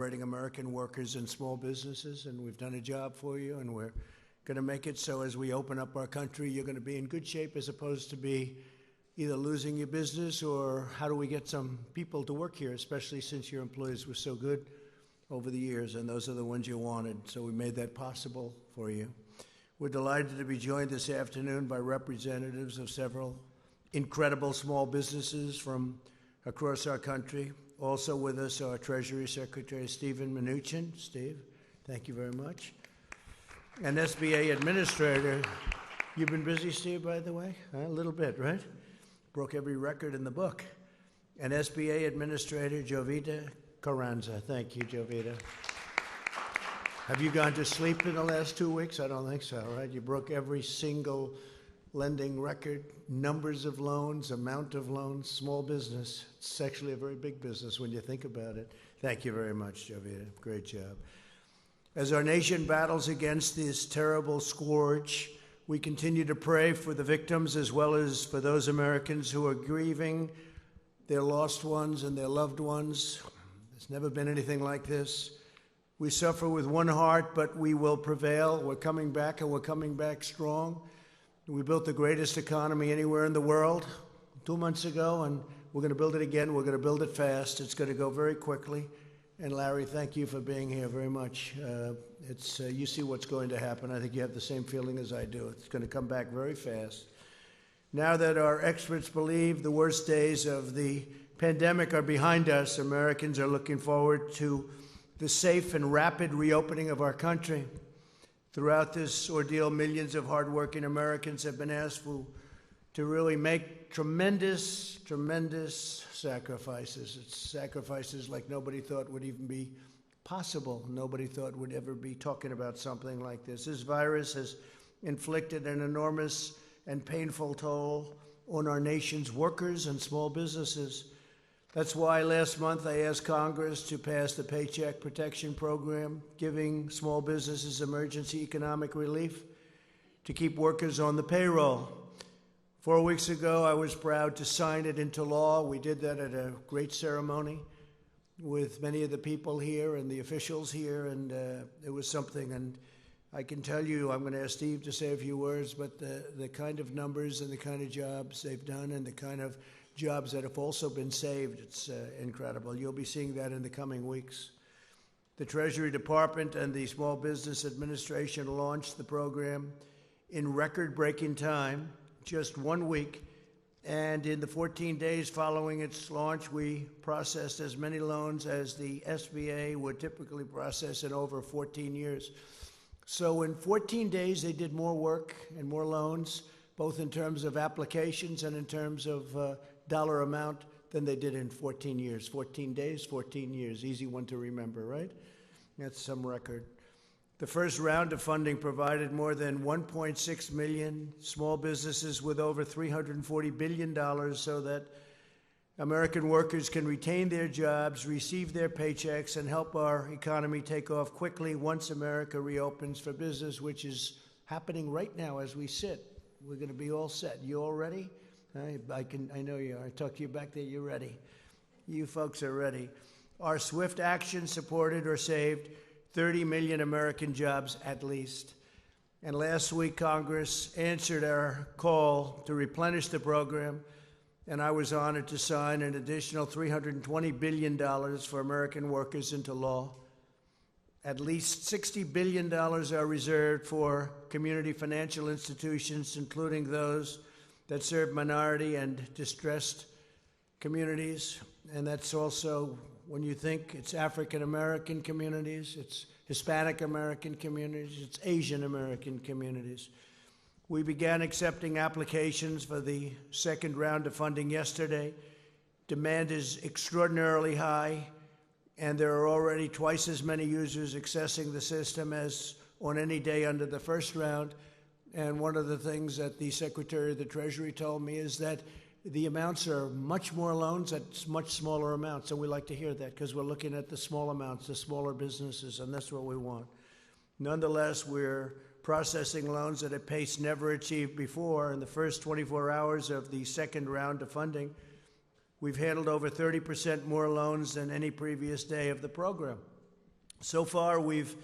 American workers and small businesses, and we've done a job for you, and we're going to make it so as we open up our country, you're going to be in good shape as opposed to be either losing your business or how do we get some people to work here, especially since your employees were so good over the years, and those are the ones you wanted. So we made that possible for you. We're delighted to be joined this afternoon by representatives of several incredible small businesses from across our country. Also with us, our Treasury Secretary, Stephen Mnuchin. Steve, thank you very much. And SBA Administrator. You've been busy, Steve, by the way? A little bit, right? Broke every record in the book. And SBA Administrator, Jovita Carranza. Thank you, Jovita. Have you gone to sleep in the last 2 weeks? I don't think so, right? You broke every single lending record, numbers of loans, amount of loans, small business. It's actually a very big business when you think about it. Thank you very much, Jovita. Great job. As our nation battles against this terrible scourge, we continue to pray for the victims as well as for those Americans who are grieving their lost ones and their loved ones. There's never been anything like this. We suffer with one heart, but we will prevail. We're coming back, and we're coming back strong. We built the greatest economy anywhere in the world 2 months ago, and we're going to build it again. We're going to build it fast. It's going to go very quickly. And Larry, thank you for being here very much. You see what's going to happen. I think you have the same feeling as I do. It's going to come back very fast. Now that our experts believe the worst days of the pandemic are behind us, Americans are looking forward to the safe and rapid reopening of our country. Throughout this ordeal, millions of hardworking Americans have been asked to really make tremendous sacrifices. It's sacrifices like nobody thought would even be possible. Nobody thought would ever be talking about something like this. This virus has inflicted an enormous and painful toll on our nation's workers and small businesses. That's why last month I asked Congress to pass the Paycheck Protection Program, giving small businesses emergency economic relief to keep workers on the payroll. 4 weeks ago, I was proud to sign it into law. We did that at a great ceremony with many of the people here and the officials here, and it was something. And I can tell you, I'm going to ask Steve to say a few words, but the kind of numbers and the kind of jobs they've done and the kind of jobs that have also been saved, it's incredible. You'll be seeing that in the coming weeks. The Treasury Department and the Small Business Administration launched the program in record-breaking time, just 1 week, and in the 14 days following its launch, we processed as many loans as the SBA would typically process in over 14 years. So in 14 days, they did more work and more loans, both in terms of applications and in terms of dollar amount than they did in 14 years. 14 days, 14 years. Easy one to remember, right? That's some record. The first round of funding provided more than 1.6 million small businesses with over $340 billion so that American workers can retain their jobs, receive their paychecks, and help our economy take off quickly once America reopens for business, which is happening right now as we sit. We're going to be all set. You all ready? I know you are. I talk to you back there. You're ready. You folks are ready. Our swift action supported or saved 30 million American jobs at least. And last week, Congress answered our call to replenish the program, and I was honored to sign an additional $320 billion for American workers into law. At least $60 billion are reserved for community financial institutions, including those that serve minority and distressed communities. And that's also, when you think, it's African-American communities, it's Hispanic-American communities, it's Asian-American communities. We began accepting applications for the second round of funding yesterday. Demand is extraordinarily high, and there are already twice as many users accessing the system as on any day under the first round. And one of the things that the Secretary of the Treasury told me is that the amounts are much more loans at much smaller amounts. And we like to hear that because we're looking at the small amounts, the smaller businesses, and that's what we want. Nonetheless, we're processing loans at a pace never achieved before. In the first 24 hours of the second round of funding, we've handled over 30% more loans than any previous day of the program. So far, we've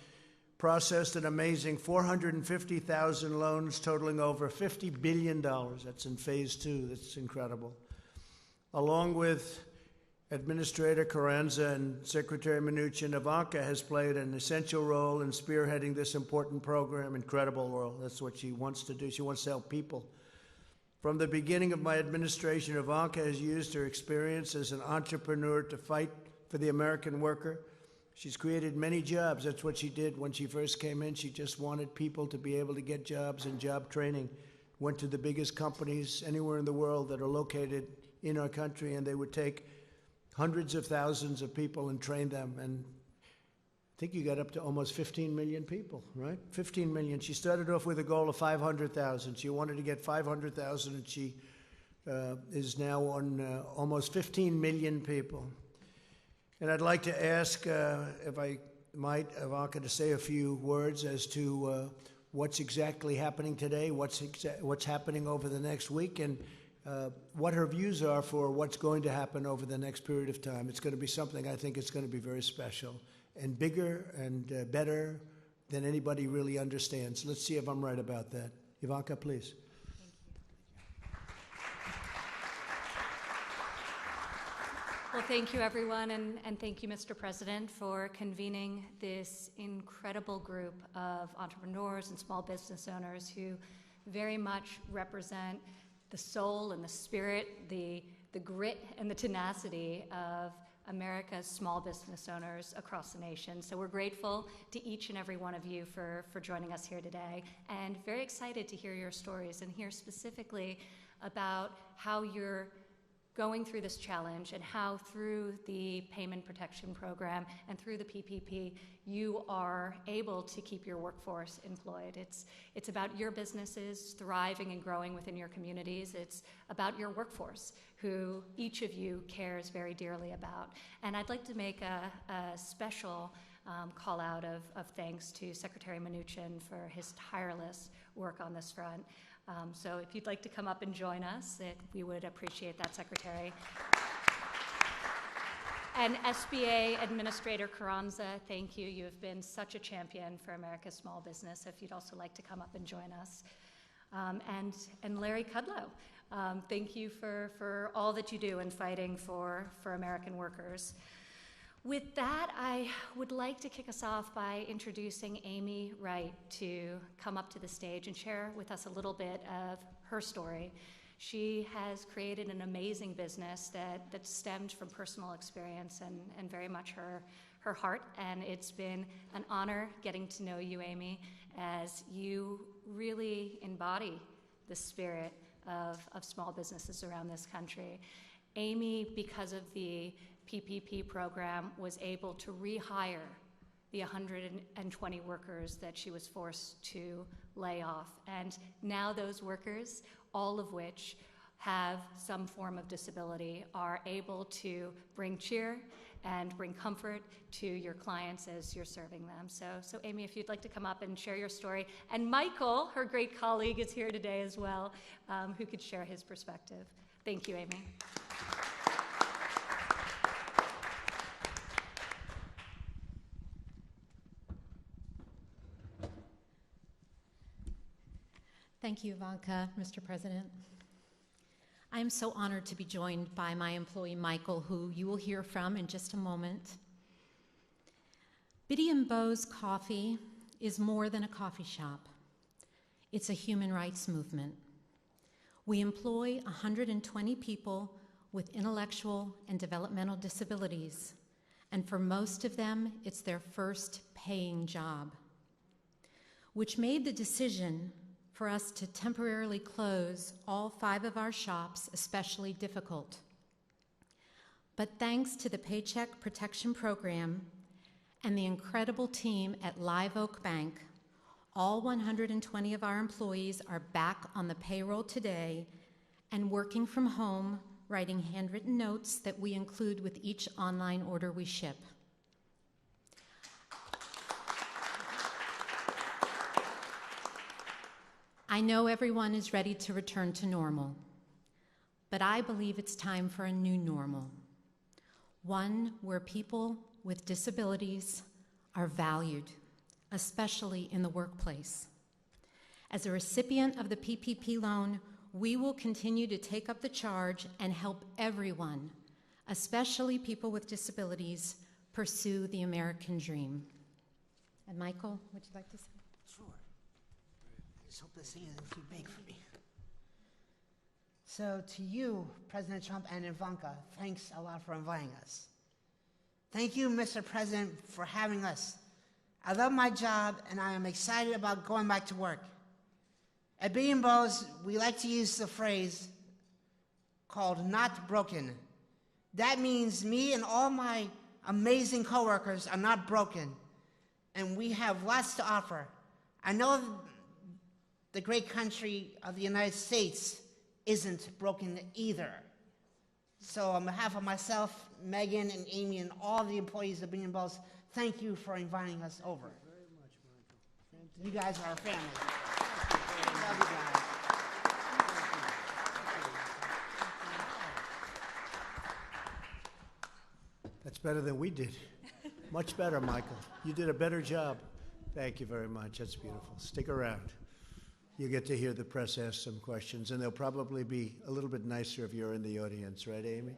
processed an amazing 450,000 loans totaling over $50 billion. That's in phase 2. That's incredible. Along with Administrator Carranza and Secretary Mnuchin, Ivanka has played an essential role in spearheading this important program. Incredible role. That's what she wants to do. She wants to help people. From the beginning of my administration, Ivanka has used her experience as an entrepreneur to fight for the American worker. She's created many jobs. That's what she did when she first came in. She just wanted people to be able to get jobs and job training. Went to the biggest companies anywhere in the world that are located in our country, and they would take hundreds of thousands of people and train them. And I think you got up to almost 15 million people, right? 15 million. She started off with a goal of 500,000. She wanted to get 500,000, and she is now on almost 15 million people. And I'd like to ask, if I might, Ivanka, to say a few words as to what's exactly happening today, what's happening over the next week, and what her views are for what's going to happen over the next period of time. It's going to be something I think it's going to be very special and bigger and better than anybody really understands. Let's see if I'm right about that. Ivanka, please. Well, thank you, everyone, and thank you, Mr. President, for convening this incredible group of entrepreneurs and small business owners who very much represent the soul and the spirit, the grit and the tenacity of America's small business owners across the nation. So we're grateful to each and every one of you for joining us here today, and very excited to hear your stories and hear specifically about how you're going through this challenge and how through the Payment Protection Program and through the PPP, you are able to keep your workforce employed. It's about your businesses thriving and growing within your communities. It's about your workforce, who each of you cares very dearly about. And I'd like to make a special call out of thanks to Secretary Mnuchin for his tireless work on this front. So if you'd like to come up and join us, we would appreciate that, Secretary. And SBA Administrator Carranza, thank you. You have been such a champion for America's small business. If you'd also like to come up and join us. And Larry Kudlow, thank you for all that you do in fighting for American workers. With that, I would like to kick us off by introducing Amy Wright to come up to the stage and share with us a little bit of her story. She has created an amazing business that stemmed from personal experience and very much her heart, and it's been an honor getting to know you, Amy, as you really embody the spirit of small businesses around this country. Amy, because of the PPP program, was able to rehire the 120 workers that she was forced to lay off. And now those workers, all of which have some form of disability, are able to bring cheer and bring comfort to your clients as you're serving them. So Amy, if you'd like to come up and share your story. And Michael, her great colleague, is here today as well, who could share his perspective. Thank you, Amy. Thank you, Ivanka, Mr. President. I am so honored to be joined by my employee, Michael, who you will hear from in just a moment. Biddy and Beau's Coffee is more than a coffee shop. It's a human rights movement. We employ 120 people with intellectual and developmental disabilities, and for most of them, it's their first paying job, which made the decision for us to temporarily close all 5 of our shops especially difficult. But thanks to the Paycheck Protection Program and the incredible team at Live Oak Bank, all 120 of our employees are back on the payroll today and working from home, writing handwritten notes that we include with each online order we ship. I know everyone is ready to return to normal, but I believe it's time for a new normal, one where people with disabilities are valued, especially in the workplace. As a recipient of the PPP loan, we will continue to take up the charge and help everyone, especially people with disabilities, pursue the American dream. And Michael, would you like to say? Sure. I just hope this thing isn't too big for me. So to you, President Trump and Ivanka, thanks a lot for inviting us. Thank you, Mr. President, for having us. I love my job, and I am excited about going back to work. At Bean Bros, we like to use the phrase called not broken. That means me and all my amazing coworkers are not broken, and we have lots to offer. I know the great country of the United States isn't broken either. So on behalf of myself, Megan, and Amy, and all the employees of Bean Bros, thank you for inviting us over. Thank you very much, Michael. You guys are our family. I love you guys. That's better than we did. Much better, Michael. You did a better job. Thank you very much. That's beautiful. Stick around. You get to hear the press ask some questions, and they'll probably be a little bit nicer if you're in the audience, right, Amy?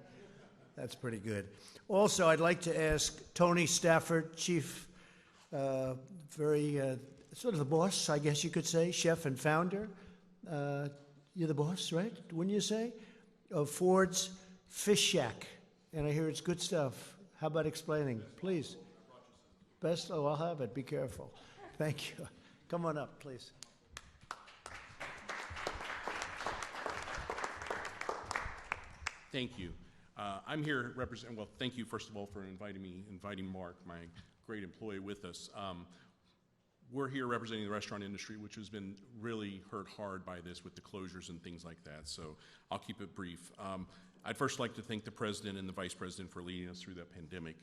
That's pretty good. Also, I'd like to ask Tony Stafford, chief, sort of the boss, I guess you could say, chef and founder. You're the boss, right? Wouldn't you say? Of Ford's Fish Shack. And I hear it's good stuff. How about explaining, please? Best? Oh, I'll have it. Be careful. Thank you. Come on up, please. Thank you. I'm here representing, well, thank you, first of all, for inviting Mark, my great employee, with us. We're here representing the restaurant industry, which has been really hurt hard by this with the closures and things like that, so I'll keep it brief. I'd first like to thank the President and the Vice President for leading us through that pandemic.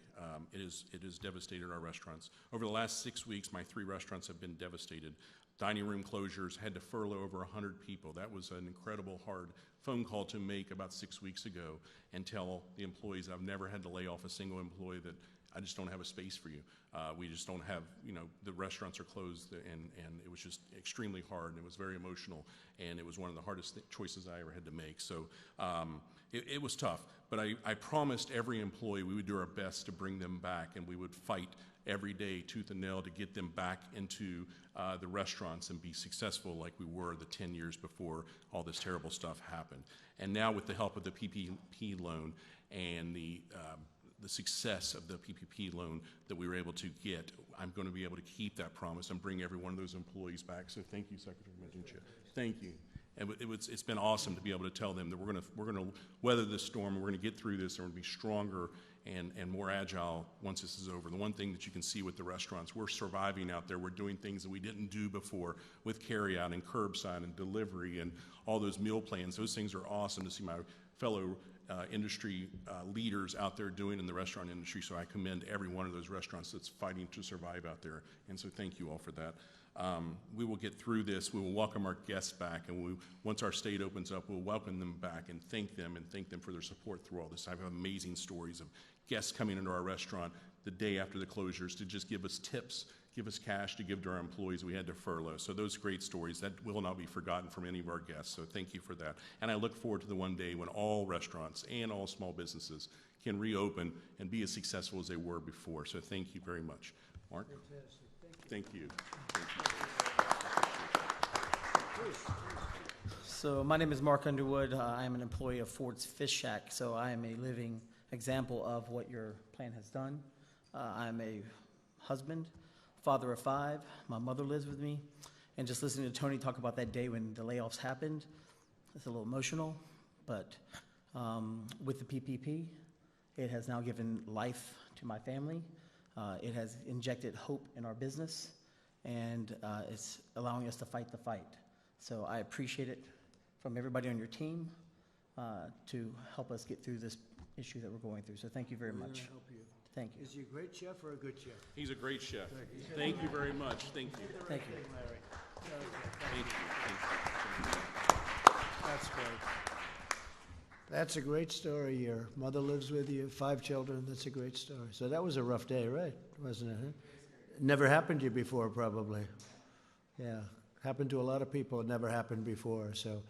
It has devastated our restaurants. Over the last 6 weeks, my 3 restaurants have been devastated. Dining room closures, had to furlough over 100 people. That was an incredible hard phone call to make about 6 weeks ago and tell the employees I've never had to lay off a single employee that I just don't have a space for you. We just don't have, the restaurants are closed, and it was just extremely hard, and it was very emotional, and it was one of the hardest choices I ever had to make. So it was tough, but I promised every employee we would do our best to bring them back, and we would fight every day, tooth and nail, to get them back into the restaurants and be successful like we were the 10 years before all this terrible stuff happened. And now with the help of the PPP loan and the success of the PPP loan that we were able to get, I'm going to be able to keep that promise and bring every one of those employees back. So thank you, Secretary Mnuchin. Thank you. And it's been awesome to be able to tell them that we're going to weather this storm, and we're going to get through this, and we're going to be stronger and more agile once this is over. The one thing that you can see with the restaurants, we're surviving out there. We're doing things that we didn't do before with carryout and curbside and delivery and all those meal plans. Those things are awesome to see my fellow industry leaders out there doing in the restaurant industry. So I commend every one of those restaurants that's fighting to survive out there. And so thank you all for that. We will get through this. We will welcome our guests back, and once our state opens up, we'll welcome them back and thank them for their support through all this. I have amazing stories of guests coming into our restaurant the day after the closures to just give us tips, give us cash to give to our employees we had to furlough. So those great stories, that will not be forgotten from any of our guests. So thank you for that. And I look forward to the one day when all restaurants and all small businesses can reopen and be as successful as they were before. So thank you very much. Mark? Fantastic. Thank you. So my name is Mark Underwood. I am an employee of Ford's Fish Shack, so I am a living example of what your plan has done. I'm a husband, father of 5. My mother lives with me. And just listening to Tony talk about that day when the layoffs happened, it's a little emotional. But with the PPP, it has now given life to my family. It has injected hope in our business, and it's allowing us to fight the fight. So I appreciate it from everybody on your team to help us get through this issue that we're going through. So thank you very much. Help you. Thank you. Is he a great chef or a good chef? He's a great chef. Thank you very much. Thank you. Thank you. Larry. Thank you. That's great. That's a great story. Your mother lives with you, 5 children. That's a great story. So that was a rough day, right? Wasn't it? Huh? Never happened to you before, probably. Yeah, happened to a lot of people. It never happened before. So,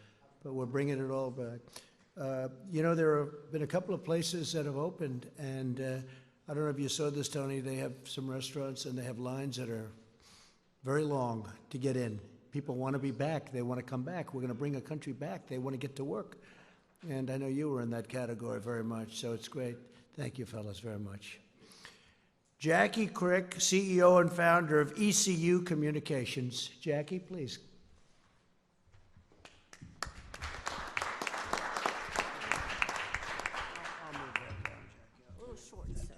but we're bringing it all back. You know, there have been a couple of places that have opened, and I don't know if you saw this, Tony. They have some restaurants, and they have lines that are very long to get in. People want to be back. They want to come back. We're going to bring a country back. They want to get to work. And I know you were in that category very much, so it's great. Thank you, fellas, very much. Jackie Crick, CEO and founder of ECU Communications. Jackie, please. I'll move that down, Jackie. A little short, so.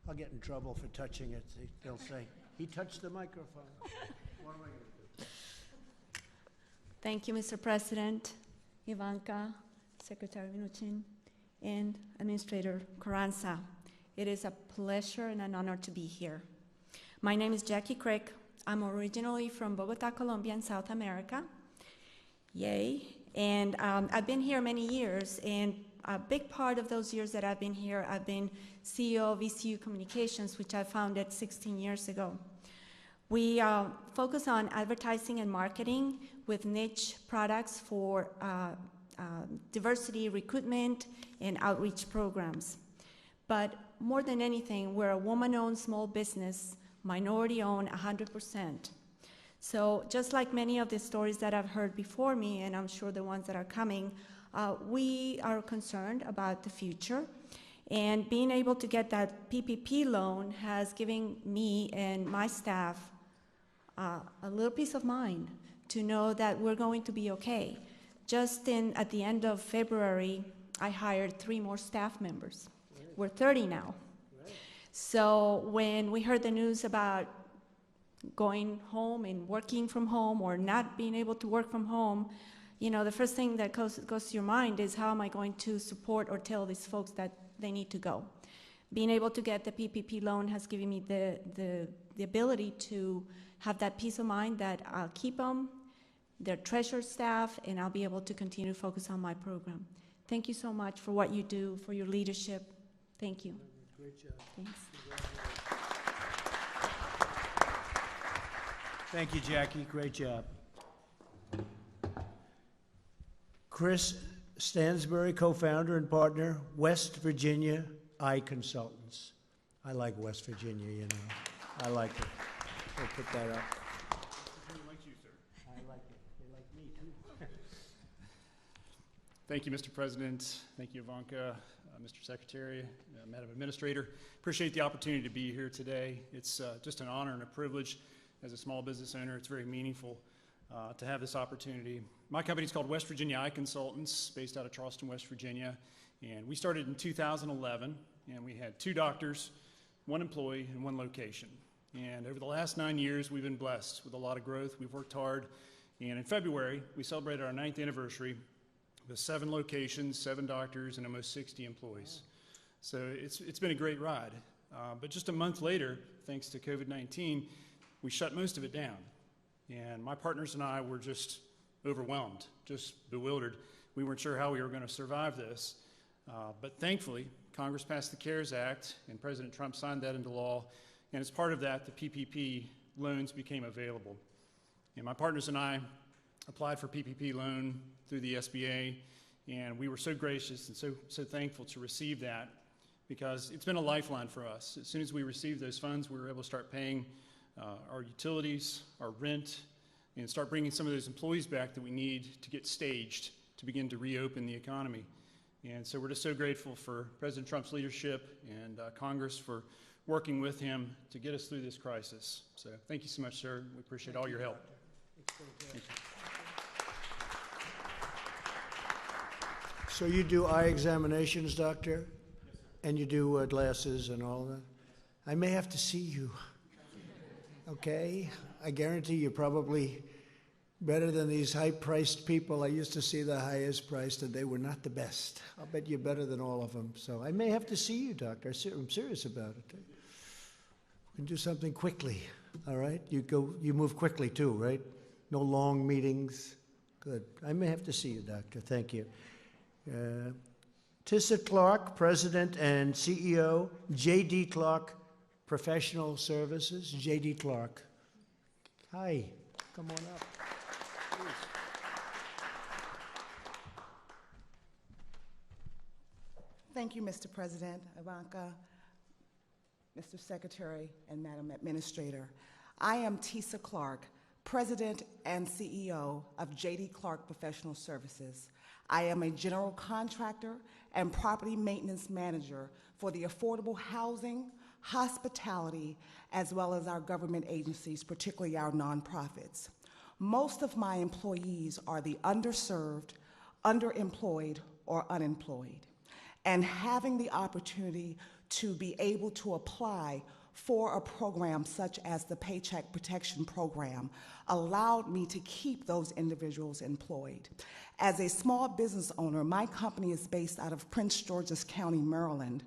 I'll get in trouble for touching it. They'll say, he touched the microphone. What am I going to do? Thank you, Mr. President, Ivanka, Secretary Mnuchin, and Administrator Carranza. It is a pleasure and an honor to be here. My name is Jackie Crick. I'm originally from Bogota, Colombia, in South America. Yay. And I've been here many years, and a big part of those years that I've been here, I've been CEO of ECU Communications, which I founded 16 years ago. We focus on advertising and marketing with niche products for diversity, recruitment, and outreach programs. But more than anything, we're a woman-owned small business, minority-owned 100%. So just like many of the stories that I've heard before me, and I'm sure the ones that are coming, we are concerned about the future. And being able to get that PPP loan has given me and my staff a little peace of mind to know that we're going to be okay. Just at the end of February, I hired 3 more staff members. We're 30 now. So when we heard the news about going home and working from home or not being able to work from home, you know, the first thing that goes to your mind is, how am I going to support or tell these folks that they need to go? Being able to get the PPP loan has given me the ability to have that peace of mind that I'll keep them, their treasured staff, and I'll be able to continue to focus on my program. Thank you so much for what you do, for your leadership. Thank you. Great job. Thanks. Thank you, Jackie. Great job. Chris Stansbury, co-founder and partner, West Virginia Eye Consultants. I like West Virginia, you know. I like it. We'll put that up. They like you, sir. I like it. They like me, too. Thank you, Mr. President. Thank you, Ivanka, Mr. Secretary, Madam Administrator. Appreciate the opportunity to be here today. It's just an honor and a privilege as a small business owner. It's very meaningful to have this opportunity. My company is called West Virginia Eye Consultants, based out of Charleston, West Virginia. And we started in 2011, and we had 2 doctors, 1 employee, and 1 location. And over the last 9 years, we've been blessed with a lot of growth. We've worked hard. And in February, we celebrated our 9th anniversary with 7 locations, 7 doctors, and almost 60 employees. So it's been a great ride. But just a month later, thanks to COVID-19, we shut most of it down. And my partners and I were just overwhelmed, just bewildered. We weren't sure how we were going to survive this. But thankfully, Congress passed the CARES Act, and President Trump signed that into law. And as part of that, the PPP loans became available. And my partners and I applied for PPP loan through the SBA, and we were so gracious and so thankful to receive that, because it's been a lifeline for us. As soon as we received those funds, we were able to start paying our utilities, our rent, and start bringing some of those employees back that we need to get staged to begin to reopen the economy. And so we're just so grateful for President Trump's leadership and Congress for working with him to get us through this crisis. So thank you so much, sir. We appreciate all your help. Thank you. So you do eye examinations, doctor? Yes, sir. And you do glasses and all that? I may have to see you. Okay? I guarantee you're probably better than these high-priced people. I used to see the highest priced, and they were not the best. I'll bet you're better than all of them. So I may have to see you, doctor. I'm serious about it. We can do something quickly, all right? You move quickly too, right? No long meetings. Good. I may have to see you, doctor. Thank you. Tissa Clark, President and CEO, J.D. Clark Professional Services, J.D. Clark. Hi, come on up. Please. Thank you, Mr. President, Ivanka, Mr. Secretary, and Madam Administrator. I am Tisa Clark, President and CEO of J.D. Clark Professional Services. I am a general contractor and property maintenance manager for the affordable housing, hospitality, as well as our government agencies, particularly our nonprofits. Most of my employees are the underserved, underemployed, or unemployed. And having the opportunity to be able to apply for a program such as the Paycheck Protection Program allowed me to keep those individuals employed. As a small business owner, my company is based out of Prince George's County, Maryland,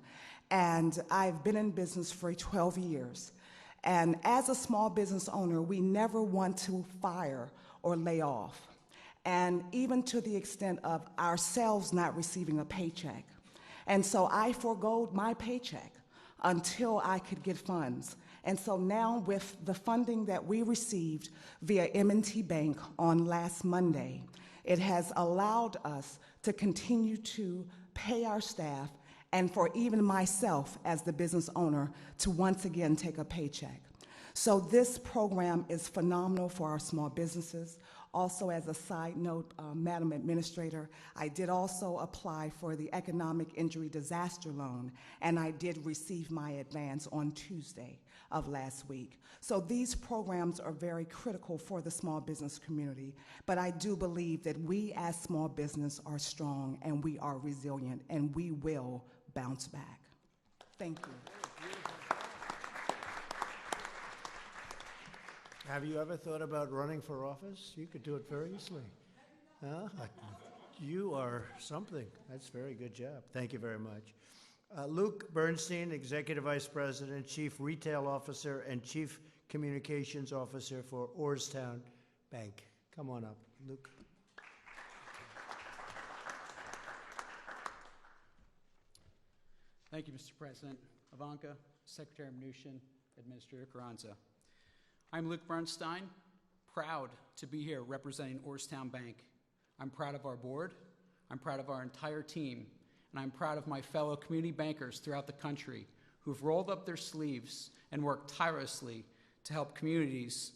and I've been in business for 12 years. And as a small business owner, we never want to fire or lay off, and even to the extent of ourselves not receiving a paycheck. And so I forgoed my paycheck until I could get funds. And so now with the funding that we received via M&T Bank on last Monday, it has allowed us to continue to pay our staff and for even myself as the business owner to once again take a paycheck. So this program is phenomenal for our small businesses. Also, as a side note, Madam Administrator, I did also apply for the Economic Injury Disaster Loan, and I did receive my advance on Tuesday of last week. So these programs are very critical for the small business community, but I do believe that we as small business are strong and we are resilient and we will bounce back. Thank you. Have you ever thought about running for office? You could do it very easily. You are something. That's a very good job. Thank you very much. Luke Bernstein, Executive Vice President, Chief Retail Officer, and Chief Communications Officer for Orrstown Bank. Come on up, Luke. Thank you, Mr. President. Ivanka, Secretary Mnuchin, Administrator Carranza. I'm Luke Bernstein, proud to be here representing Orrstown Bank. I'm proud of our board, I'm proud of our entire team, and I'm proud of my fellow community bankers throughout the country who've rolled up their sleeves and worked tirelessly to help communities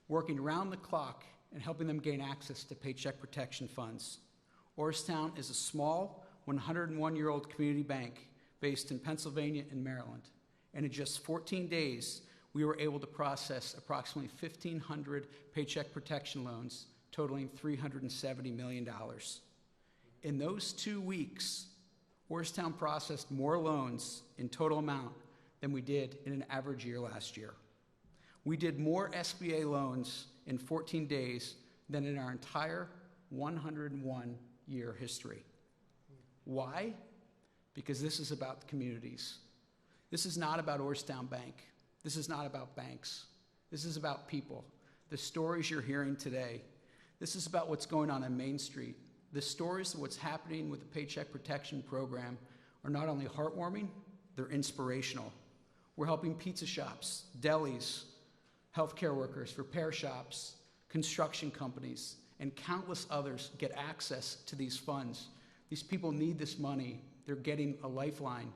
working around the clock and helping them gain access to paycheck protection funds. Orrstown is a small 101-year-old community bank based in Pennsylvania and Maryland, and in just 14 days, we were able to process approximately 1,500 paycheck protection loans totaling $370 million. In those 2 weeks, Orrstown processed more loans in total amount than we did in an average year last year. We did more SBA loans in 14 days than in our entire 101-year history. Why? Because this is about the communities. This is not about Orrstown Bank. This is not about banks. This is about people. The stories you're hearing today. This is about what's going on Main Street. The stories of what's happening with the Paycheck Protection Program are not only heartwarming, they're inspirational. We're helping pizza shops, delis, healthcare workers, repair shops, construction companies, and countless others get access to these funds. These people need this money. They're getting a lifeline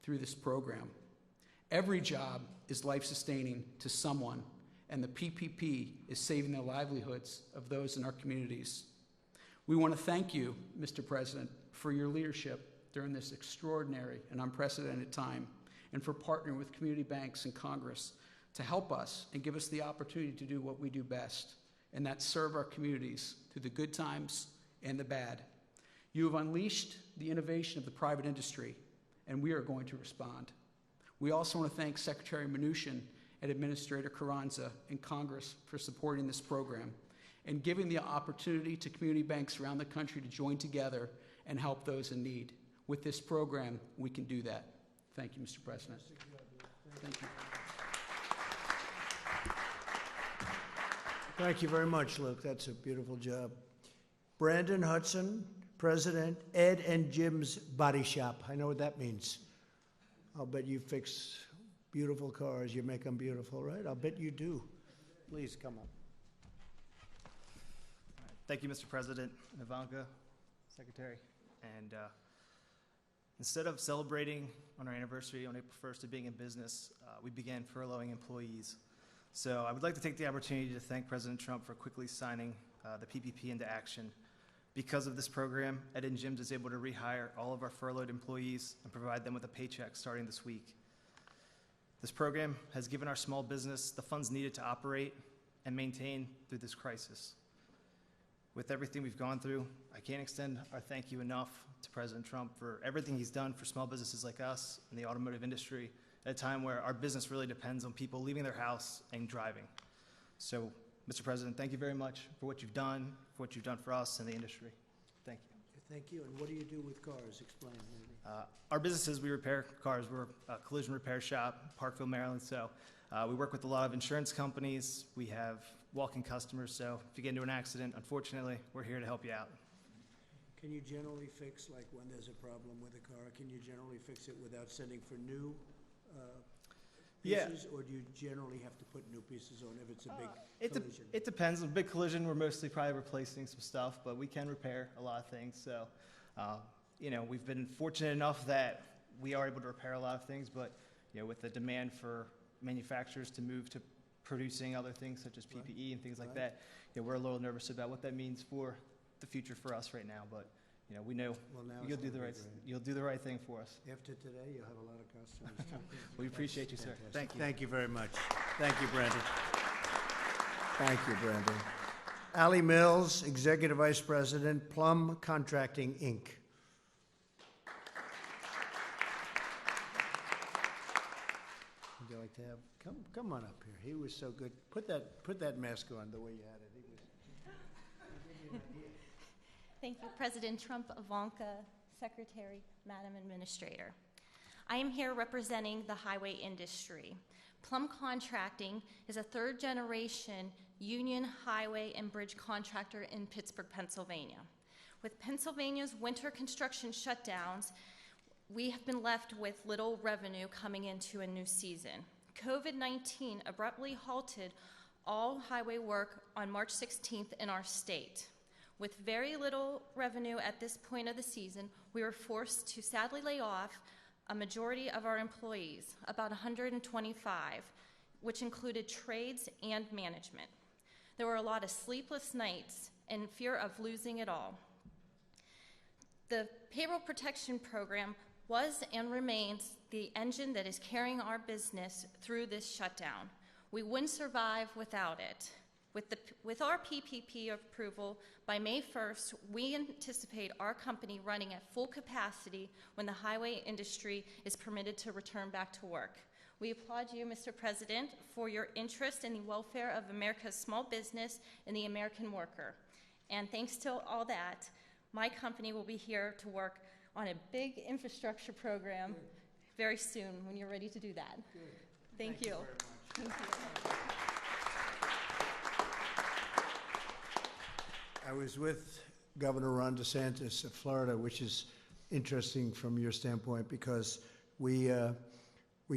through this program. Every job is life-sustaining to someone, and the PPP is saving the livelihoods of those in our communities. We want to thank you, Mr. President, for your leadership during this extraordinary and unprecedented time, and for partnering with community banks and Congress to help us and give us the opportunity to do what we do best, and that's serve our communities through the good times and the bad. You have unleashed the innovation of the private industry, and we are going to respond. We also want to thank Secretary Mnuchin and Administrator Carranza and Congress for supporting this program and giving the opportunity to community banks around the country to join together and help those in need. With this program, we can do that. Thank you, Mr. President. Thank you. Thank you very much, Luke. That's a beautiful job. Brandon Hudson, President, Ed and Jim's Body Shop. I know what that means. I'll bet you fix beautiful cars. You make them beautiful, right? I'll bet you do. Please come up. Thank you, Mr. President, Ivanka, Secretary. And instead of celebrating on our anniversary on April 1st of being in business, we began furloughing employees. So I would like to take the opportunity to thank President Trump for quickly signing the PPP into action. Because of this program, Ed and Jim's is able to rehire all of our furloughed employees and provide them with a paycheck starting this week. This program has given our small business the funds needed to operate and maintain through this crisis. With everything we've gone through, I can't extend our thank you enough to President Trump for everything he's done for small businesses like us in the automotive industry at a time where our business really depends on people leaving their house and driving. So, Mr. President, thank you very much for what you've done, for us and the industry. Thank you. Thank you. And what do you do with cars? Explain, maybe. Our businesses, we repair cars. We're a collision repair shop, Parkville, Maryland. So we work with a lot of insurance companies. We have walk-in customers. So if you get into an accident, unfortunately, we're here to help you out. Can you generally fix, like when there's a problem with a car, can you generally fix it without sending for new pieces? Or do you generally have to put new pieces on if it's a big collision? It depends. A big collision, we're mostly probably replacing some stuff, but we can repair a lot of things. So, we've been fortunate enough that we are able to repair a lot of things, but, with the demand for manufacturers to move to producing other things such as PPE and things like that, we're a little nervous about what that means for the future for us right now. But, we know you'll do the right thing for us. After today, you'll have a lot of customers too. We appreciate you, sir. Thank you. Thank you very much. Thank you, Brandon. Thank you, Brandon. Allie Mills, Executive Vice President, Plum Contracting, Inc. Would you like to have, come on up here. He was so good. Put that mask on the way you had it. Thank you, President Trump, Ivanka, Secretary, Madam Administrator. I am here representing the highway industry. Plum Contracting is a third-generation union highway and bridge contractor in Pittsburgh, Pennsylvania. With Pennsylvania's winter construction shutdowns, we have been left with little revenue coming into a new season. COVID-19 abruptly halted all highway work on March 16th in our state. With very little revenue at this point of the season, we were forced to sadly lay off a majority of our employees, about 125, which included trades and management. There were a lot of sleepless nights and fear of losing it all. The Payroll Protection Program was and remains the engine that is carrying our business through this shutdown. We wouldn't survive without it. With our PPP approval, by May 1st, we anticipate our company running at full capacity when the highway industry is permitted to return back to work. We applaud you, Mr. President, for your interest in the welfare of America's small business and the American worker. And thanks to all that, my company will be here to work on a big infrastructure program very soon when you're ready to do that. Good. Thank you. Very much. Thank you. I was with Governor Ron DeSantis of Florida, which is interesting from your standpoint because we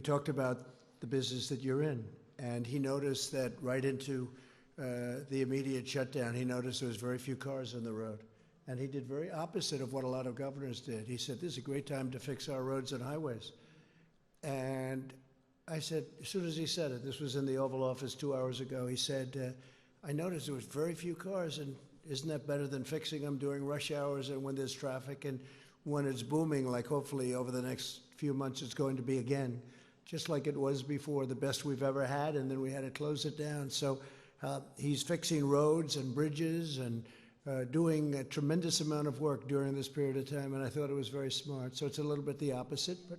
talked about the business that you're in, and he noticed that right into the immediate shutdown, he noticed there was very few cars on the road, and he did very opposite of what a lot of governors did. He said, "This is a great time to fix our roads and highways," and I said, as soon as he said it, this was in the Oval Office 2 hours ago, he said, "I noticed there was very few cars, and isn't that better than fixing them during rush hours and when there's traffic and when it's booming, like hopefully over the next few months it's going to be again, just like it was before, the best we've ever had, and then we had to close it down." So he's fixing roads and bridges and doing a tremendous amount of work during this period of time, and I thought it was very smart. So it's a little bit the opposite, but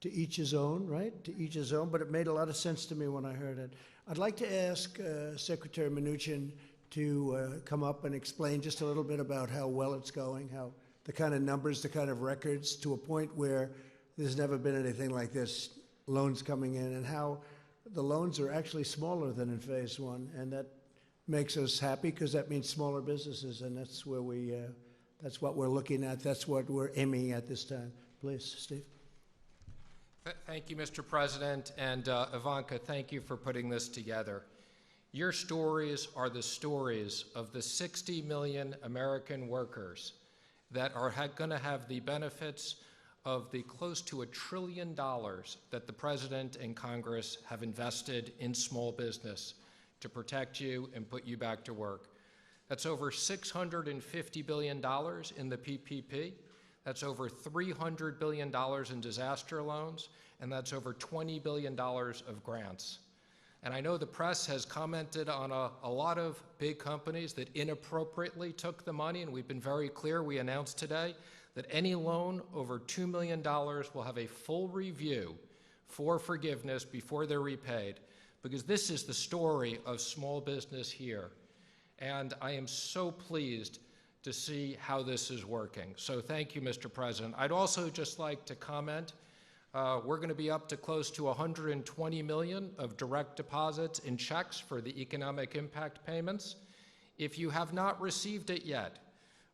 to each his own, right? To each his own, but it made a lot of sense to me when I heard it. I'd like to ask Secretary Mnuchin to come up and explain just a little bit about how well it's going, how the kind of numbers, the kind of records, to a point where there's never been anything like this, loans coming in, and how the loans are actually smaller than in phase one, and that makes us happy because that means smaller businesses, and that's where that's what we're looking at, that's what we're aiming at this time. Please, Steve. Thank you, Mr. President, and Ivanka, thank you for putting this together. Your stories are the stories of the 60 million American workers that are going to have the benefits of the close to $1 trillion that the President and Congress have invested in small business to protect you and put you back to work. That's over $650 billion in the PPP. That's over $300 billion in disaster loans, and that's over $20 billion of grants. And I know the press has commented on a lot of big companies that inappropriately took the money, and we've been very clear. We announced today that any loan over $2 million will have a full review for forgiveness before they're repaid, because this is the story of small business here. And I am so pleased to see how this is working. So thank you, Mr. President. I'd also just like to comment, we're going to be up to close to 120 million of direct deposits in checks for the economic impact payments. If you have not received it yet,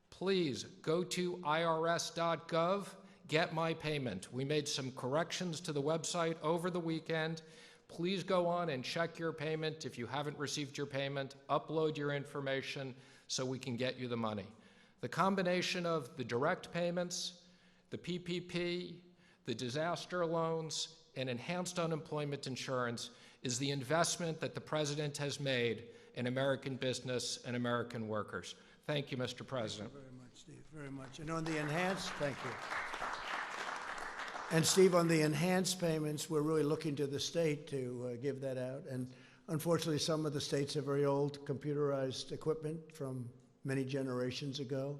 please go to irs.gov, get my payment. We made some corrections to the website over the weekend. Please go on and check your payment. If you haven't received your payment, upload your information so we can get you the money. The combination of the direct payments, the PPP, the disaster loans, and enhanced unemployment insurance is the investment that the President has made in American business and American workers. Thank you, Mr. President. Thank you very much, Steve, very much. And on the enhanced, thank you. And Steve, on the enhanced payments, we're really looking to the state to give that out. And unfortunately, some of the states have very old computerized equipment from many generations ago.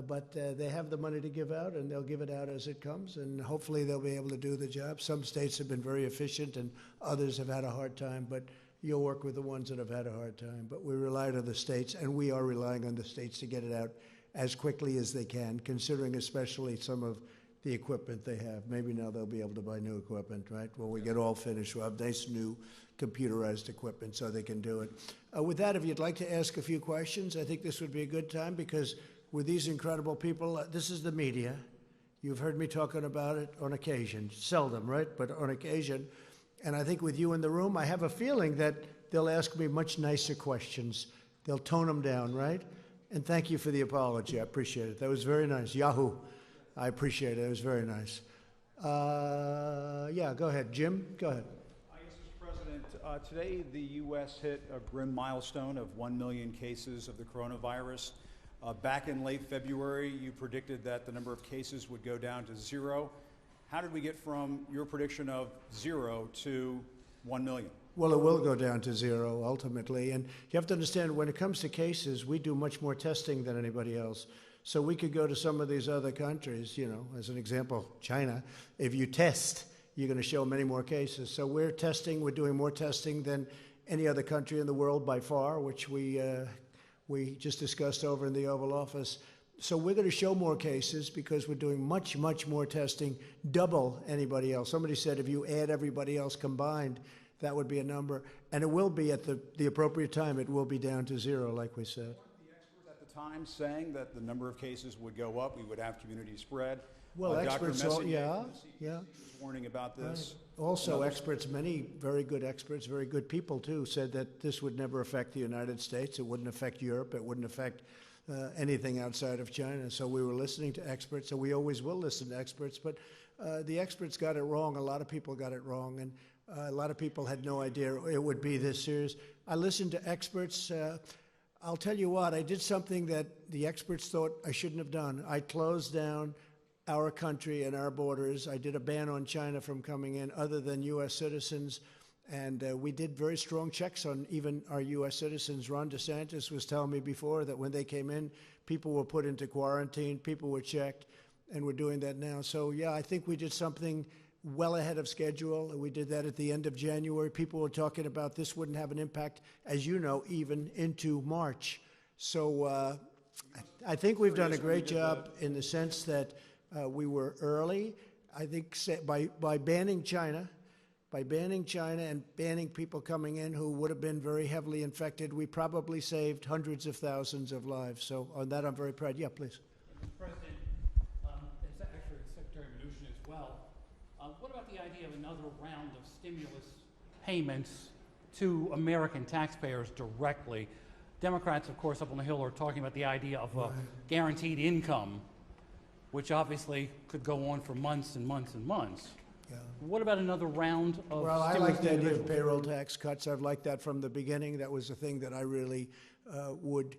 But they have the money to give out, and they'll give it out as it comes, and hopefully they'll be able to do the job. Some states have been very efficient, and others have had a hard time, but you'll work with the ones that have had a hard time. But we rely on the states, and we are relying on the states to get it out as quickly as they can, considering especially some of the equipment they have. Maybe now they'll be able to buy new equipment, right? When we get all finished, we'll have nice new computerized equipment so they can do it. With that, if you'd like to ask a few questions, I think this would be a good time, because with these incredible people, this is the media. You've heard me talking about it on occasion, seldom, right? But on occasion. And I think with you in the room, I have a feeling that they'll ask me much nicer questions. They'll tone them down, right? And thank you for the apology. I appreciate it. That was very nice. Yahoo. I appreciate it. It was very nice. Yeah, go ahead. Jim, go ahead. Yes, Mr. President. Today, the U.S. hit a grim milestone of 1 million cases of the coronavirus. Back in late February, you predicted that the number of cases would go down to 0. How did we get from your prediction of 0 to 1 million? Well, it will go down to 0 ultimately. And you have to understand, when it comes to cases, we do much more testing than anybody else. So we could go to some of these other countries, you know, as an example, China. If you test, you're going to show many more cases. So we're doing more testing than any other country in the world by far, which we just discussed over in the Oval Office. So we're going to show more cases because we're doing much, much more testing, double anybody else. Somebody said if you add everybody else combined, that would be a number. And it will be at the appropriate time, it will be down to 0, like we said. Weren't the experts at the time saying that the number of cases would go up, we would have community spread? Well, experts, yeah. was warning about this. Right. Also, experts, many very good experts, very good people too, said that this would never affect the United States. It wouldn't affect Europe. It wouldn't affect anything outside of China. So we were listening to experts, and we always will listen to experts. But the experts got it wrong. A lot of people got it wrong, and a lot of people had no idea it would be this serious. I listened to experts. I'll tell you what, I did something that the experts thought I shouldn't have done. I closed down our country and our borders. I did a ban on China from coming in other than U.S. citizens, and we did very strong checks on even our U.S. citizens. Ron DeSantis was telling me before that when they came in, people were put into quarantine, people were checked, and we're doing that now. So, yeah, I think we did something well ahead of schedule. We did that at the end of January. People were talking about this wouldn't have an impact, as you know, even into March. So I think we've done a great job in the sense that we were early. I think by banning China and banning people coming in who would have been very heavily infected, we probably saved hundreds of thousands of lives. So on that, I'm very proud. Yeah, please. Mr. President, it's actually Secretary Mnuchin as well. What about the idea of another round of stimulus payments to American taxpayers directly. Democrats, of course, up on the Hill are talking about the idea of a guaranteed income, which obviously could go on for months and months and months. Yeah. What about another round of Well, I stimulus like the idea of individuals? payroll tax cuts. I've liked that from the beginning. That was a thing that I really would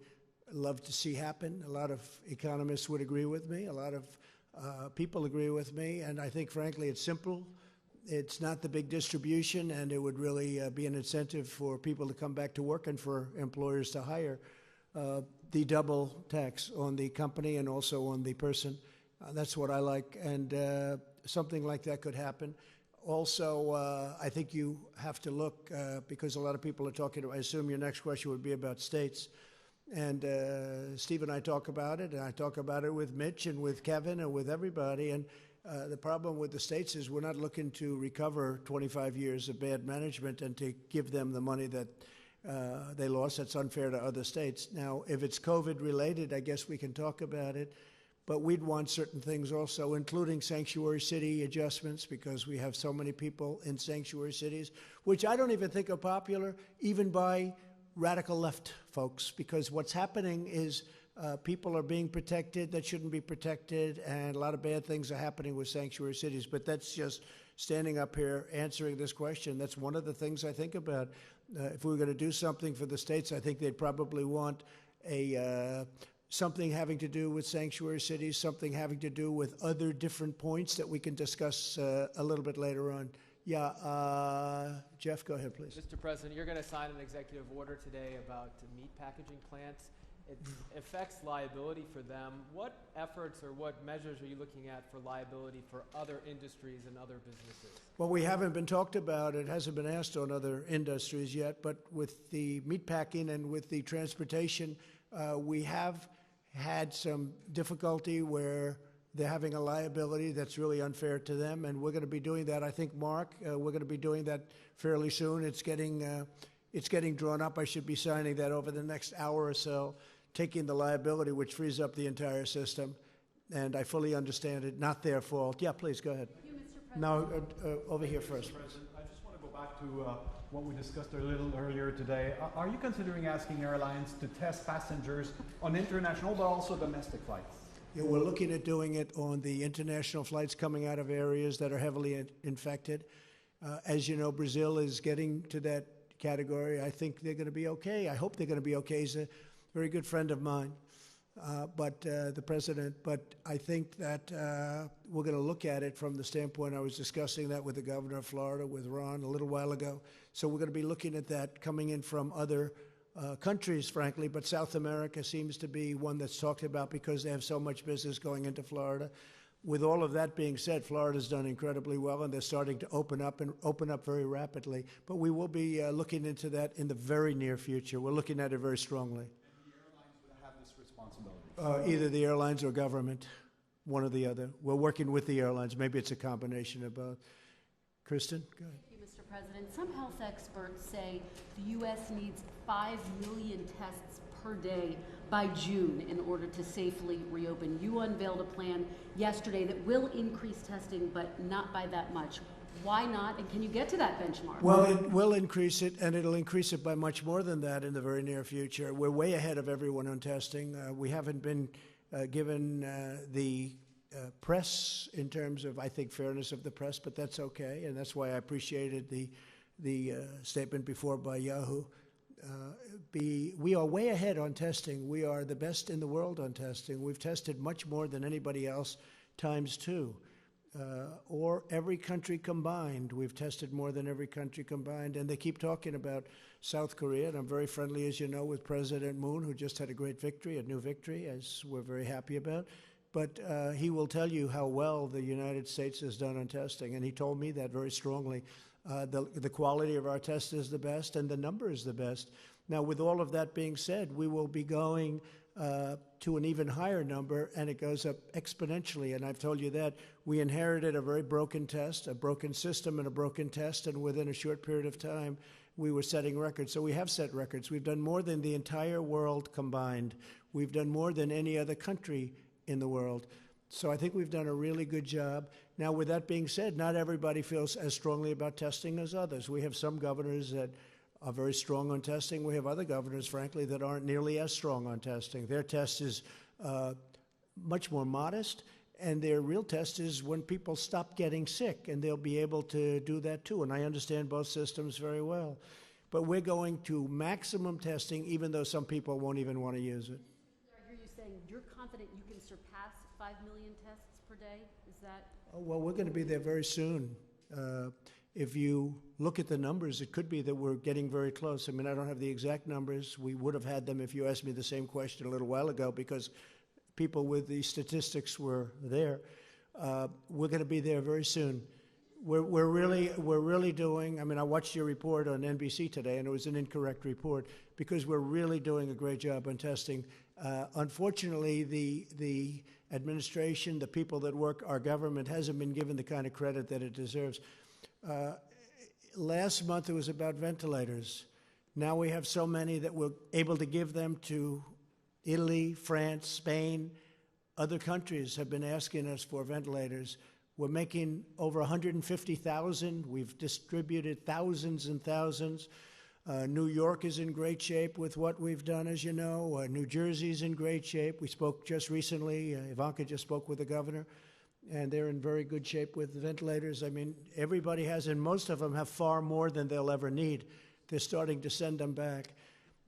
love to see happen. A lot of economists would agree with me. A lot of people agree with me. And I think, frankly, it's simple. It's not the big distribution, and it would really be an incentive for people to come back to work and for employers to hire. The double tax on the company and also on the person. That's what I like. And something like that could happen. Also, I think you have to look, because a lot of people are talking, I assume your next question would be about states. And Steve and I talk about it, and I talk about it with Mitch and with Kevin and with everybody. And the problem with the states is we're not looking to recover 25 years of bad management and to give them the money that they lost. That's unfair to other states. Now, if it's COVID related, I guess we can talk about it. But we'd want certain things also, including sanctuary city adjustments, because we have so many people in sanctuary cities, which I don't even think are popular, even by radical left folks, because what's happening is people are being protected that shouldn't be protected, and a lot of bad things are happening with sanctuary cities. But that's just standing up here answering this question. That's one of the things I think about. If we were going to do something for the states, I think they'd probably want something having to do with sanctuary cities, something having to do with other different points that we can discuss a little bit later on. Yeah, Jeff, go ahead, please. Mr. President, you're going to sign an executive order today about meat packaging plants. It affects liability for them. What efforts or what measures are you looking at for liability for other industries and other businesses? Well, we haven't been talked about. It hasn't been asked on other industries yet. But with the meatpacking and with the transportation, we have had some difficulty where they're having a liability that's really unfair to them. And we're going to be doing that. I think, Mark, we're going to be doing that fairly soon. It's getting drawn up. I should be signing that over the next hour or so, taking the liability, which frees up the entire system. And I fully understand it. Not their fault. Yeah, please, go ahead. Thank you, Mr. President. No, over here first. Mr. President, I just want to go back to what we discussed a little earlier today. Are you considering asking airlines to test passengers on international but also domestic flights? Yeah, we're looking at doing it on the international flights coming out of areas that are heavily infected. As you know, Brazil is getting to that category. I think they're going to be okay. I hope they're going to be okay. He's a very good friend of mine, the president. But I think that we're going to look at it from the standpoint, I was discussing that with the governor of Florida, with Ron, a little while ago. So we're going to be looking at that coming in from other countries, frankly, but South America seems to be one that's talked about because they have so much business going into Florida. With all of that being said, Florida's done incredibly well, and they're starting to open up very rapidly. But we will be looking into that in the very near future. We're looking at it very strongly. And the airlines would have this responsibility? Either the airlines or government, one or the other. We're working with the airlines. Maybe it's a combination of both. Kristen, go ahead. Thank you, Mr. President. Some health experts say the U.S. needs 5 million tests per day by June in order to safely reopen. You unveiled a plan yesterday that will increase testing, but not by that much. Why not? And can you get to that benchmark? Well, it will increase it, and it'll increase it by much more than that in the very near future. We're way ahead of everyone on testing. We haven't been given the press in terms of, I think, fairness of the press, but that's okay, and that's why I appreciated the statement before by Yahoo. We are way ahead on testing. We are the best in the world on testing. We've tested much more than anybody else, ×2. Or every country combined. We've tested more than every country combined. And they keep talking about South Korea, and I'm very friendly, as you know, with President Moon, who just had a great victory, a new victory, as we're very happy about. But he will tell you how well the United States has done on testing, and he told me that very strongly. The quality of our test is the best, and the number is the best. Now, with all of that being said, we will be going to an even higher number, and it goes up exponentially. And I've told you that. We inherited a very broken test, a broken system and a broken test, and within a short period of time, we were setting records. So we have set records. We've done more than the entire world combined. We've done more than any other country in the world. So I think we've done a really good job. Now, with that being said, not everybody feels as strongly about testing as others. We have some governors that are very strong on testing. We have other governors, frankly, that aren't nearly as strong on testing. Their test is much more modest, and their real test is when people stop getting sick, and they'll be able to do that too. And I understand both systems very well. But we're going to maximum testing, even though some people won't even want to use it. I hear you saying you're confident you can surpass 5 million tests per day? Is that? Oh, well, we're going to be there very soon. If you look at the numbers, it could be that we're getting very close. I mean, I don't have the exact numbers. We would have had them if you asked me the same question a little while ago, because people with the statistics were there. We're going to be there very soon. We're really doing. I mean, I watched your report on NBC today, and it was an incorrect report, because we're really doing a great job on testing. Unfortunately, the administration, the people that work our government, hasn't been given the kind of credit that it deserves. Last month it was about ventilators. Now we have so many that we're able to give them to Italy, France, Spain. Other countries have been asking us for ventilators. We're making over 150,000. We've distributed thousands and thousands. New York is in great shape with what we've done, as you know. New Jersey's in great shape. We spoke just recently. Ivanka just spoke with the governor, and they're in very good shape with the ventilators. I mean, everybody has, and most of them have far more than they'll ever need. They're starting to send them back.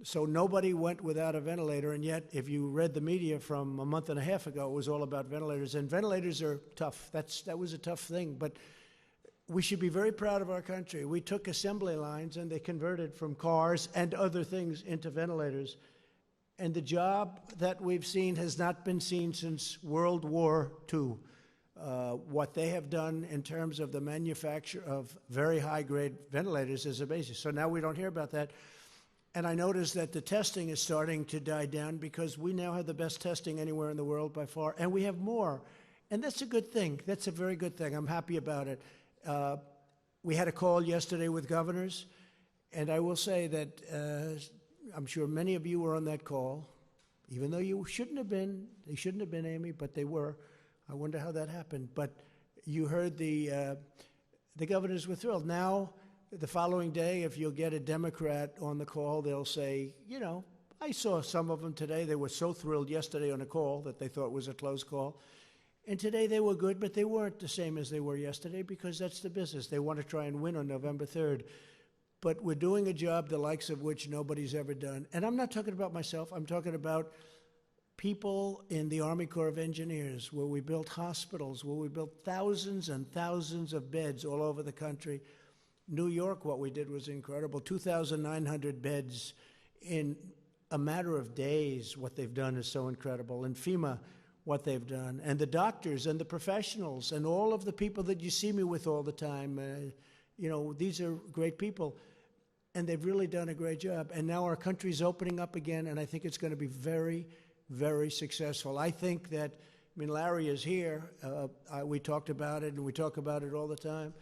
So nobody went without a ventilator, and yet if you read the media from a month and a half ago, it was all about ventilators. And ventilators are tough. That was a tough thing, but we should be very proud of our country. We took assembly lines and they converted from cars and other things into ventilators. And the job that we've seen has not been seen since World War II. What they have done in terms of the manufacture of very high-grade ventilators is amazing. So now we don't hear about that. And I noticed that the testing is starting to die down, because we now have the best testing anywhere in the world by far, and we have more. And that's a good thing. That's a very good thing. I'm happy about it. We had a call yesterday with governors, and I will say that I'm sure many of you were on that call, even though you shouldn't have been. They shouldn't have been, Amy, but they were. I wonder how that happened. But you heard the governors were thrilled. Now, the following day, if you'll get a Democrat on the call, they'll say, you know, I saw some of them today. They were so thrilled yesterday on a call that they thought it was a close call. And today they were good, but they weren't the same as they were yesterday, because that's the business. They want to try and win on November 3rd. But we're doing a job the likes of which nobody's ever done. And I'm not talking about myself. I'm talking about people in the Army Corps of Engineers, where we built hospitals, where we built thousands and thousands of beds all over the country. New York, what we did was incredible. 2,900 beds in a matter of days. What they've done is so incredible. And FEMA, what they've done. And the doctors and the professionals and all of the people that you see me with all the time. You know, these are great people. And they've really done a great job. And now our country's opening up again, and I think it's going to be very, very successful. I think that, I mean, Larry is here. We talked about it, and we talk about it all the time.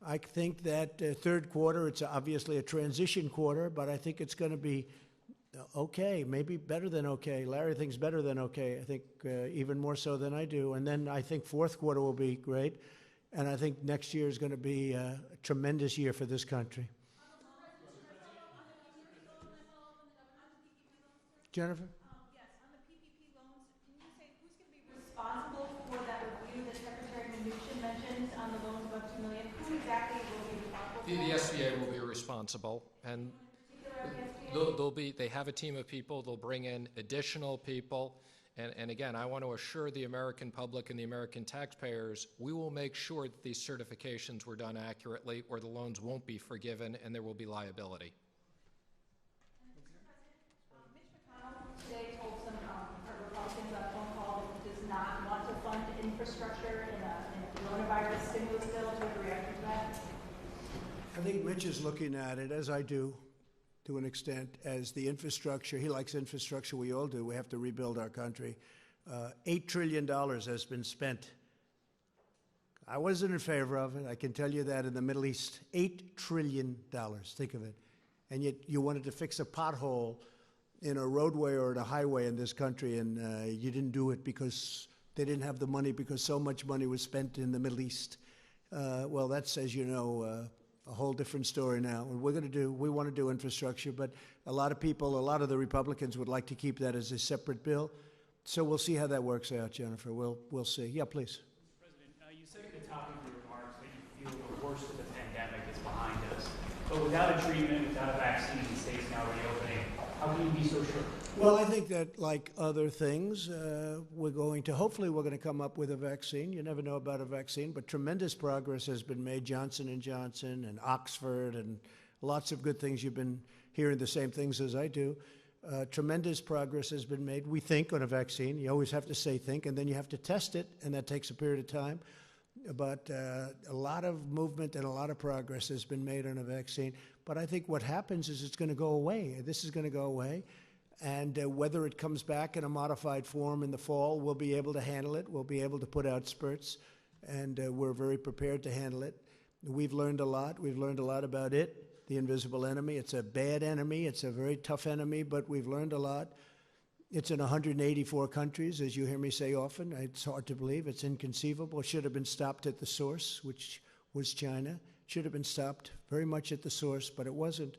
I think that third quarter, it's obviously a transition quarter, but I think it's going to be okay, maybe better than okay. Larry thinks better than okay. I think even more so than I do. And then I think fourth quarter will be great. And I think next year is going to be a tremendous year for this country. Jennifer? Yes, on the PPP loans, can you say who's going to be responsible for that review that Secretary Mnuchin mentioned on the loans above $2 million? Who exactly will be responsible? The SBA will be responsible, and they have a team of people. They'll bring in additional people, and again, I want to assure the American public and the American taxpayers, we will make sure that these certifications were done accurately, or the loans won't be forgiven, and there will be liability. Today told some Republicans on a phone call that does not want to fund infrastructure in a coronavirus stimulus bill. Do you have a reaction to that? I think Mitch is looking at it, as I do, to an extent, as the infrastructure. He likes infrastructure. We all do. We have to rebuild our country. $8 trillion has been spent. I wasn't in favor of it. I can tell you that in the Middle East. $8 trillion. Think of it. And yet you wanted to fix a pothole in a roadway or in a highway in this country, and you didn't do it because they didn't have the money because so much money was spent in the Middle East. Well, that's, as you know, a whole different story now. And we want to do infrastructure, but a lot of the Republicans would like to keep that as a separate bill. So we'll see how that works out, Jennifer. We'll see. Yeah, please. President, you said at the top of your remarks that you feel the worst of the pandemic is behind us. But without a treatment, without a vaccine, the state's now reopening. How can you be so sure? Well, I think that, like other things, hopefully we're going to come up with a vaccine. You never know about a vaccine, but tremendous progress has been made. Johnson & Johnson and Oxford and lots of good things. You've been hearing the same things as I do. Tremendous progress has been made, we think, on a vaccine. You always have to say think, and then you have to test it, and that takes a period of time. But a lot of movement and a lot of progress has been made on a vaccine. But I think what happens is it's going to go away. This is going to go away. And whether it comes back in a modified form in the fall, we'll be able to handle it. We'll be able to put out spurts, and we're very prepared to handle it. We've learned a lot. We've learned a lot about it. The invisible enemy. It's a bad enemy. It's a very tough enemy, but we've learned a lot. It's in 184 countries, as you hear me say often. It's hard to believe. It's inconceivable. It should have been stopped at the source, which was China. It should have been stopped very much at the source, but it wasn't.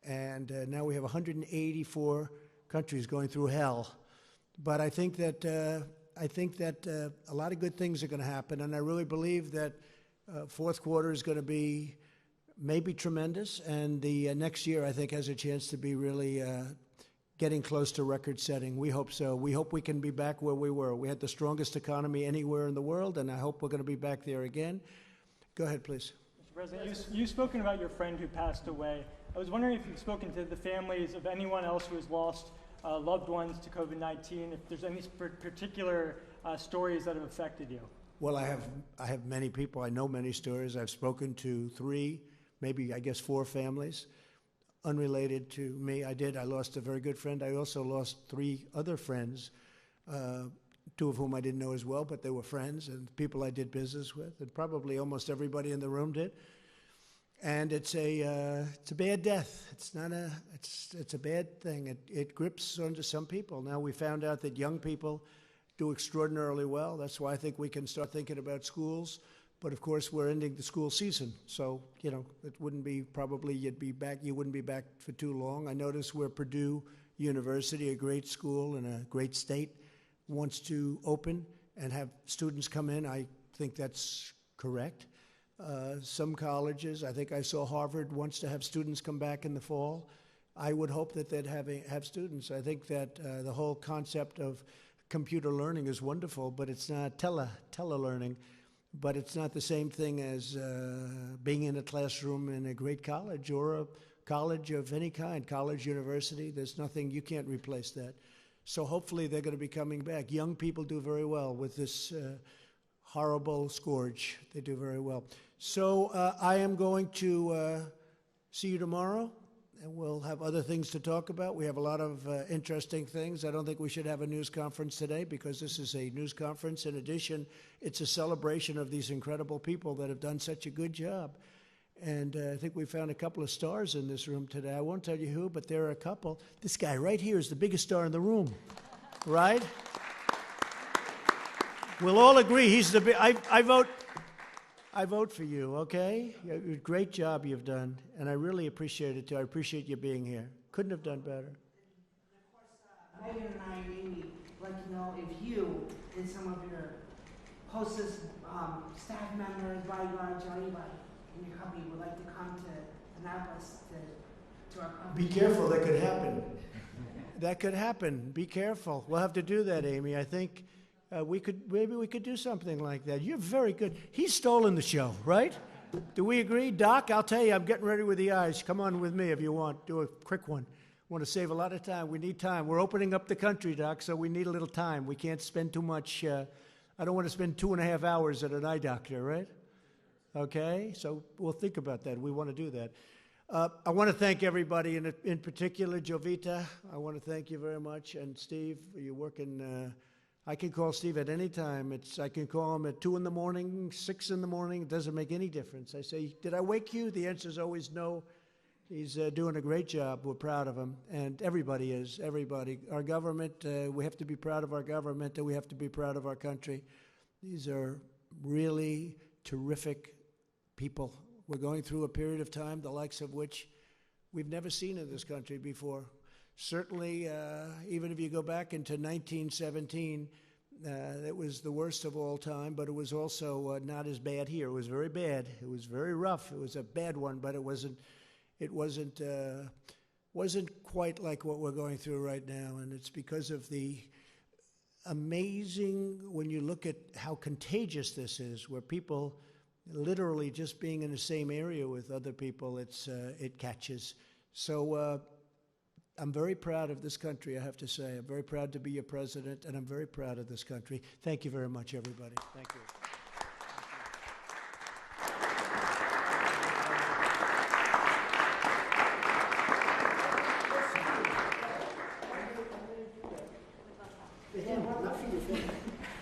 And now we have 184 countries going through hell. But I think that a lot of good things are going to happen, and I really believe that fourth quarter is going to be maybe tremendous, and the next year I think has a chance to be really getting close to record setting. We hope so. We hope we can be back where we were. We had the strongest economy anywhere in the world, and I hope we're going to be back there again. Go ahead, please. Mr. President, you've spoken about your friend who passed away. I was wondering if you've spoken to the families of anyone else who has lost loved ones to COVID-19, if there's any particular stories that have affected you. Well, I have many people. I know many stories. I've spoken to 3, maybe I guess 4 families unrelated to me. I lost a very good friend. I also lost 3 other friends, 2 of whom I didn't know as well, but they were friends and people I did business with, and probably almost everybody in the room did. And it's a bad death. It's a bad thing. It grips onto some people. Now we found out that young people do extraordinarily well. That's why I think we can start thinking about schools. But of course, we're ending the school season, so it wouldn't be you wouldn't be back for too long. I notice where Purdue University, a great school in a great state, wants to open and have students come in. I think that's correct. Some colleges, I think I saw Harvard wants to have students come back in the fall. I would hope that they'd have students. I think that the whole concept of computer learning is wonderful, but it's not tele-learning. But it's not the same thing as being in a classroom in a great college or a college of any kind, college, university. There's nothing, you can't replace that. So hopefully they're going to be coming back. Young people do very well with this horrible scourge. They do very well. So I am going to see you tomorrow, and we'll have other things to talk about. We have a lot of interesting things. I don't think we should have a news conference today because this is a news conference. In addition, it's a celebration of these incredible people that have done such a good job. And I think we found a couple of stars in this room today. I won't tell you who, but there are a couple. This guy right here is the biggest star in the room, right? We'll all agree he's the big. I vote for you, okay? Great job you've done, and I really appreciate it, too. I appreciate you being here. Couldn't have done better. Megan and I, Amy, would like to know if you and some of your hostess staff members, bodyguards, or anybody in your company would like to come to Annapolis to our company. Be careful, that could happen. That could happen. Be careful. We'll have to do that, Amy. I think maybe we could do something like that. You're very good. He's stolen the show, right? Do we agree? Doc, I'll tell you, I'm getting ready with the eyes. Come on with me if you want. Do a quick one. Want to save a lot of time. We need time. We're opening up the country, Doc, so we need a little time. We can't spend too much. I don't want to spend 2.5 hours at an eye doctor, right? Okay, so we'll think about that. We want to do that. I want to thank everybody, in particular, Jovita. I want to thank you very much. And Steve, you're working. I can call Steve at any time. I can call him at 2 in the morning, 6 in the morning. It doesn't make any difference. I say, did I wake you? The answer is always no. He's doing a great job. We're proud of him, and everybody is. Everybody. Our government, we have to be proud of our government, and we have to be proud of our country. These are really terrific people. We're going through a period of time, the likes of which we've never seen in this country before. Certainly, even if you go back into 1917, it was the worst of all time, but it was also not as bad here. It was very bad. It was very rough. It was a bad one, but it wasn't quite like what we're going through right now. And it's because of the amazing, when you look at how contagious this is, where people literally just being in the same area with other people, it catches. So I'm very proud of this country, I have to say. I'm very proud to be your president, and I'm very proud of this country. Thank you very much, everybody. Thank you.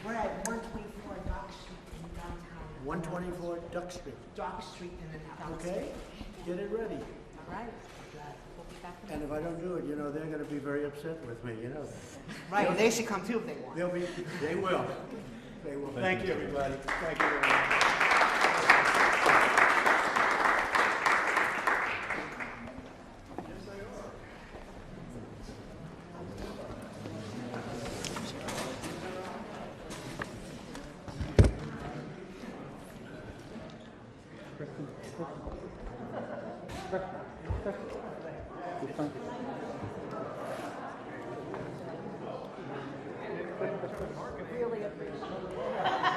We're at 124 Dock Street in downtown. 124 Duck Street. Dock Street in the downtown. Okay, get it ready. All right. We'll be back. And if I don't do it, you know, they're going to be very upset with me, you know that. Right, and they should come too if they want. They will. They will. Thank you, everybody. Thank you very much. Really appreciate it.